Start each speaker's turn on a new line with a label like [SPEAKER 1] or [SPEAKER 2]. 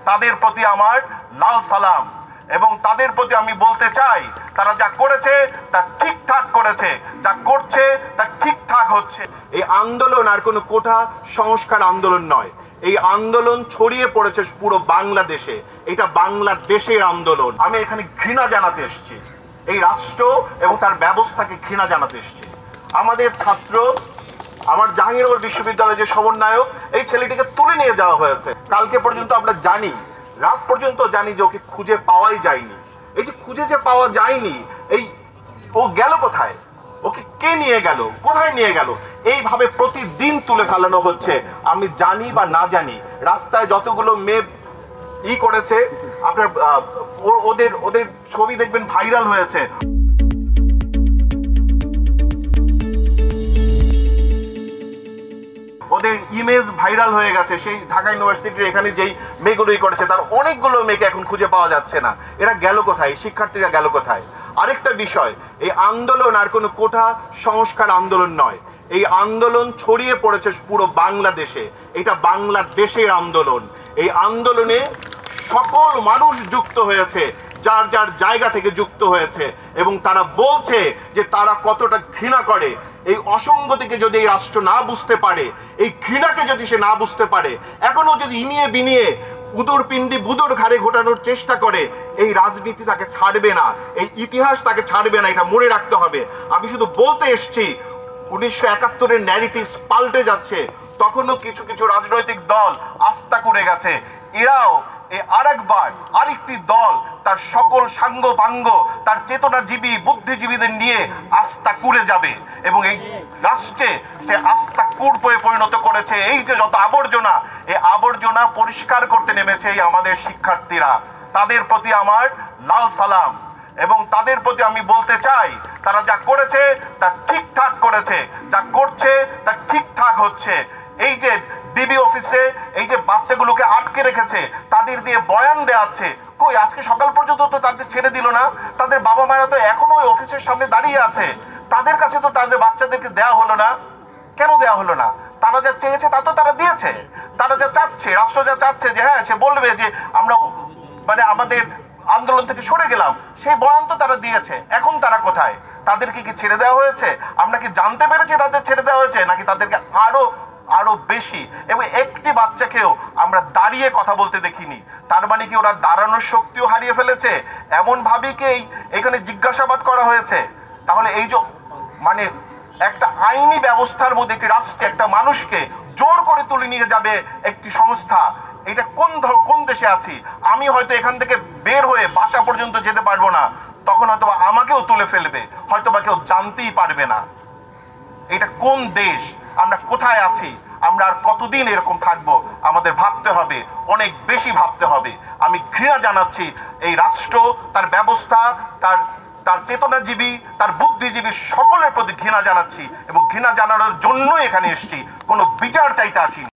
[SPEAKER 1] তাদের প্রতি আমার লাল সালাম। এবং তাদের প্রতি আমি বলতে চাই, তারা যা করেছে তা ঠিকঠাক করেছে, যা করছে তা ঠিকঠাক হচ্ছে। এই আন্দোলন আর কোনো কোঠা সংস্কার আন্দোলন নয়, এই আন্দোলন ছড়িয়ে পড়েছে পুরো বাংলাদেশে। এটা বাংলাদেশের আন্দোলন। আমি এখানে ঘৃণা জানাতে এসেছি, এই রাষ্ট্র এবং তার ব্যবস্থাকে ঘৃণা জানাতে এসেছি। আমাদের ছাত্র, আমার জাহাঙ্গীরনগর বিশ্ববিদ্যালয়ের যে সমন্বয়ক, এই ছেলেটিকে তুলে নিয়ে যাওয়া হয়েছে। কালকে পর্যন্ত আমরা জানি, রাত পর্যন্ত জানি যে ওকে খুঁজে পাওয়াই যায়নি। এই যে খুঁজে যে পাওয়া যায়নি, এই ও গেল কোথায়, ওকে কে নিয়ে গেল, কোথায় নিয়ে গেল, এইভাবে প্রতিদিন তুলে ফেলানো হচ্ছে। আমি জানি বা না জানি, রাস্তায় যতগুলো মেয়ে করেছে, আপনার ওদের ছবি দেখবেন ভাইরাল হয়েছে, ওদের ইমেজ ভাইরাল হয়ে গেছে। সেই ঢাকা ইউনিভার্সিটির এখানে যেই মেয়েগুলোই করেছে, তার অনেকগুলো মেয়েকে এখন খুঁজে পাওয়া যাচ্ছে না। এরা গেল কোথায়, শিক্ষার্থীরা গেল কোথায়? আরেকটা বিষয়, এই আন্দোলন আর কোনো কোঠা সংস্কার আন্দোলন নয়, এই আন্দোলন ছড়িয়ে পড়েছে পুরো বাংলাদেশে। এটা বাংলাদেশের আন্দোলন। এই আন্দোলনে সকল মানুষ যুক্ত হয়েছে, যার যার জায়গা থেকে যুক্ত হয়েছে, এবং তারা বলছে যে তারা কতটা ঘৃণা করে। এই অসঙ্গতিকে যদি এই রাষ্ট্র না বুঝতে পারে, এই ঘৃণাকে যদি সে না বুঝতে পারে, এখনো যদি ইনিয়ে বিনিয়ে উদর পিণ্ডি বুদর ঘাড়ে ঘোটানোর চেষ্টা করে, এই রাজনীতি তাকে ছাড়বে না, এই ইতিহাস তাকে ছাড়বে না। এটা মনে রাখতে হবে। আমি শুধু বলতে এসছি, 1971-এর ন্যারেটিভস পাল্টে যাচ্ছে। তখনও কিছু কিছু রাজনৈতিক দল আস্থা করে গেছে, এরাও আরেকটি দল তার সকল সাঙ্গ পাঙ্গ, তার চেতনাজীবী বুদ্ধিজীবীদের নিয়ে আস্থা কুড়ে যাবে, এবং এই রাষ্ট্রে সে আস্থা কুড়ে পরিণত করেছে। এই যে যত আবর্জনা, এই আবর্জনা পরিষ্কার করতে নেমেছে এই আমাদের শিক্ষার্থীরা। তাদের প্রতি আমার লাল সালাম। এবং তাদের প্রতি আমি বলতে চাই, তারা যা করেছে তা ঠিকঠাক করেছে, যা করছে তা ঠিকঠাক হচ্ছে। এই যে ডিবি অফিসে এই যে বাচ্চাগুলোকে আটকে রেখেছে, তাদের দিয়ে বয়ান দেওয়াচ্ছে, কই আজকে সকাল পর্যন্ত তো তাদের ছেড়ে দিল না। তাদের বাবা মারা তো এখনো ওই অফিসের সামনে দাঁড়িয়ে আছে, তাদের কাছে তো তাদের বাচ্চাদেরকে দেওয়া হলো না। কেন দেওয়া হলো না? তারা যা চেয়েছে তা তো তারা দিয়েছে। তারা যা চাচ্ছে, রাষ্ট্র যা চাচ্ছে যে হ্যাঁ সে বলবে যে আমরা আমাদের আন্দোলন থেকে সরে গেলাম, সেই বয়ান তো তারা দিয়েছে। এখন তারা কোথায়? তাদেরকে কি ছেড়ে দেওয়া হয়েছে? আমরা কি জানতে পেরেছি তাদের ছেড়ে দেওয়া হয়েছে, নাকি তাদেরকে আরো বেশি? এবং একটি বাচ্চাকেও আমরা দাঁড়িয়ে কথা বলতে দেখিনি। তার মানে কি ওরা দাঁড়ানোর শক্তিও হারিয়ে ফেলেছে? এমন ভাবে কি এখানে জিজ্ঞাসাবাদ করা হয়েছে? তাহলে এই যে একটা আইনি ব্যবস্থার মধ্যে একটি রাষ্ট্রে একটা মানুষকে জোর করে তুলে নিয়ে যাবে একটি সংস্থা, এটা কোন দেশে আছি? আমি হয়তো এখান থেকে বের হয়ে বাসা পর্যন্ত যেতে পারবো না, তখন হয়তো আমাকেও তুলে ফেলবে, হয়তো বা কেউ জানতেই পারবে না। এটা কোন দেশ? আমরা কোথায় আছি? আমরা আর কতদিন এরকম থাকবো? আমাদের ভাবতে হবে, অনেক বেশি ভাবতে হবে। আমি ঘৃণা জানাচ্ছি এই রাষ্ট্র, তার ব্যবস্থা, তার চেতনাজীবী, তার বুদ্ধিজীবী সকলের প্রতি ঘৃণা জানাচ্ছি, এবং ঘৃণা জানানোর জন্যই এখানে এসেছি। কোনো বিচার চাইতে আসিনি।